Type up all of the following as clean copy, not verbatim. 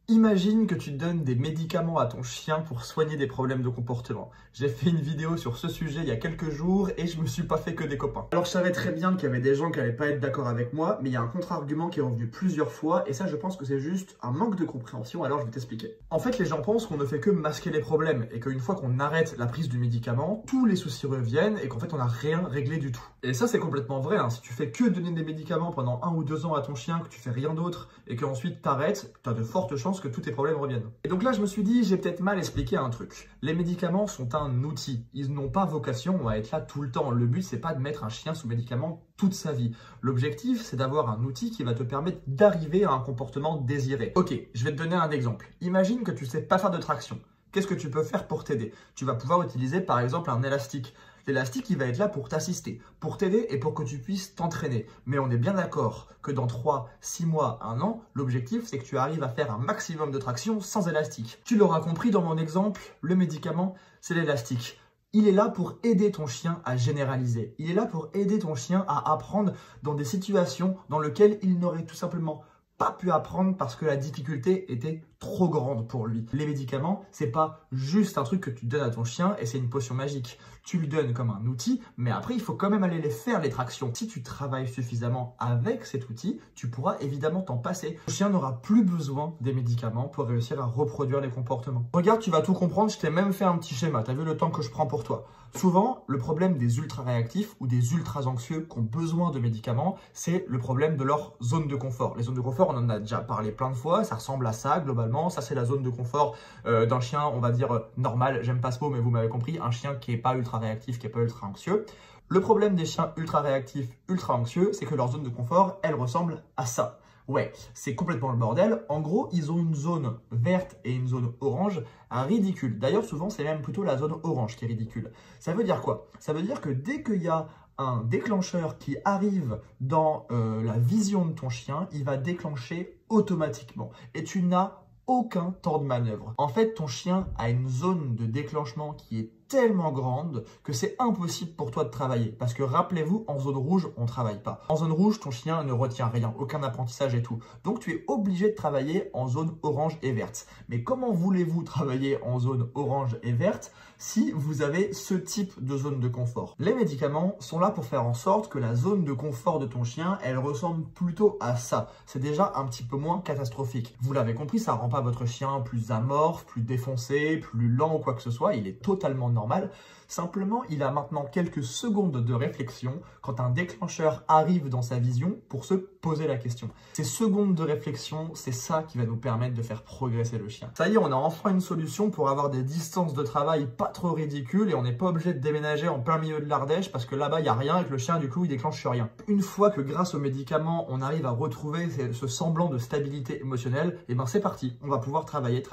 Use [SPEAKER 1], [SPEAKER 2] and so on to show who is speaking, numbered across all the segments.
[SPEAKER 1] Imagine que tu donnes des médicaments à ton chien pour soigner des problèmes de comportement. J'ai fait une vidéo sur ce sujet il y a quelques jours et je me suis pas fait que des copains. Alors je savais très bien qu'il y avait des gens qui allaient pas être d'accord avec moi, mais il y a un contre-argument qui est revenu plusieurs fois et ça je pense que c'est juste un manque de compréhension, alors je vais t'expliquer. En fait les gens pensent qu'on ne fait que masquer les problèmes et qu'une fois qu'on arrête la prise du médicament, tous les soucis reviennent et qu'en fait on n'a rien réglé du tout. Et ça c'est complètement vrai, hein. Si tu fais que donner des médicaments pendant 1 ou 2 ans à ton chien, que tu fais rien d'autre et qu'ensuite t'arrêtes, tu as de fortes chances que tous tes problèmes reviennent. Et donc là, je me suis dit, j'ai peut-être mal expliqué un truc. Les médicaments sont un outil. Ils n'ont pas vocation à être là tout le temps. Le but, c'est pas de mettre un chien sous médicament toute sa vie. L'objectif, c'est d'avoir un outil qui va te permettre d'arriver à un comportement désiré. Ok, je vais te donner un exemple. Imagine que tu sais pas faire de traction. Qu'est-ce que tu peux faire pour t'aider? Tu vas pouvoir utiliser par exemple un élastique. L'élastique, il va être là pour t'assister, pour t'aider et pour que tu puisses t'entraîner. Mais on est bien d'accord que dans 3, 6 mois, 1 an, l'objectif, c'est que tu arrives à faire un maximum de traction sans élastique. Tu l'auras compris dans mon exemple, le médicament, c'est l'élastique. Il est là pour aider ton chien à généraliser. Il est là pour aider ton chien à apprendre dans des situations dans lesquelles il n'aurait tout simplement pas pu apprendre parce que la difficulté était trop grande pour lui. Les médicaments, c'est pas juste un truc que tu donnes à ton chien et c'est une potion magique. Tu lui donnes comme un outil, mais après, il faut quand même aller les faire, les tractions. Si tu travailles suffisamment avec cet outil, tu pourras évidemment t'en passer. Ton chien n'aura plus besoin des médicaments pour réussir à reproduire les comportements. Regarde, tu vas tout comprendre, je t'ai même fait un petit schéma. Tu as vu le temps que je prends pour toi. Souvent, le problème des ultra-réactifs ou des ultra-anxieux qui ont besoin de médicaments, c'est le problème de leur zone de confort. Les zones de confort, on en a déjà parlé plein de fois, ça ressemble à ça globalement. Ça, c'est la zone de confort d'un chien, on va dire normal, j'aime pas ce mot, mais vous m'avez compris, un chien qui n'est pas ultra-réactif, qui n'est pas ultra-anxieux. Le problème des chiens ultra-réactifs, ultra-anxieux, c'est que leur zone de confort, elle ressemble à ça. Ouais, c'est complètement le bordel. En gros, ils ont une zone verte et une zone orange ridicule. D'ailleurs, souvent, c'est même plutôt la zone orange qui est ridicule. Ça veut dire quoi? Ça veut dire que dès qu'il y a un déclencheur qui arrive dans la vision de ton chien, il va déclencher automatiquement. Et tu n'as aucun temps de manœuvre. En fait, ton chien a une zone de déclenchement qui est tellement grande que c'est impossible pour toi de travailler. Parce que rappelez-vous, en zone rouge, on ne travaille pas. En zone rouge, ton chien ne retient rien, aucun apprentissage et tout. Donc, tu es obligé de travailler en zone orange et verte. Mais comment voulez-vous travailler en zone orange et verte si vous avez ce type de zone de confort? Les médicaments sont là pour faire en sorte que la zone de confort de ton chien, elle ressemble plutôt à ça. C'est déjà un petit peu moins catastrophique. Vous l'avez compris, ça ne rend pas votre chien plus amorphe, plus défoncé, plus lent ou quoi que ce soit. Il est totalement normal. Simplement, il a maintenant quelques secondes de réflexion quand un déclencheur arrive dans sa vision pour se poser la question. Ces secondes de réflexion, c'est ça qui va nous permettre de faire progresser le chien. Ça y est, on a enfin une solution pour avoir des distances de travail pas trop ridicules et on n'est pas obligé de déménager en plein milieu de l'Ardèche parce que là-bas, il n'y a rien et que le chien, du coup, il déclenche rien. Une fois que grâce aux médicaments, on arrive à retrouver ce semblant de stabilité émotionnelle, et ben c'est parti. On va pouvoir travailler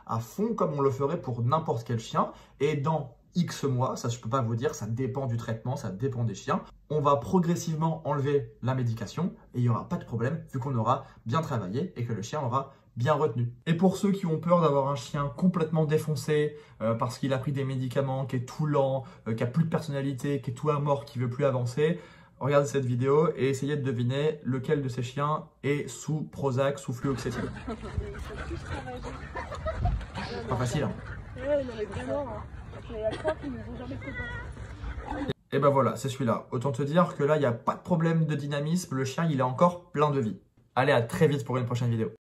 [SPEAKER 1] à fond comme on le ferait pour n'importe quel chien. Et dans X mois, ça je peux pas vous dire, ça dépend du traitement, ça dépend des chiens. On va progressivement enlever la médication et il n'y aura pas de problème vu qu'on aura bien travaillé et que le chien aura bien retenu. Et pour ceux qui ont peur d'avoir un chien complètement défoncé parce qu'il a pris des médicaments, qui est tout lent, qui a plus de personnalité, qui est tout amorphe, qui veut plus avancer, regardez cette vidéo et essayez de deviner lequel de ces chiens est sous Prozac, sous fluoxétine. Pas facile, hein?
[SPEAKER 2] Ouais, non, mais vraiment, hein. Il y a 3 qui ne vont jamais copains.
[SPEAKER 1] Et ben voilà, c'est celui-là. Autant te dire que là, il n'y a pas de problème de dynamisme. Le chien, il est encore plein de vie. Allez, à très vite pour une prochaine vidéo.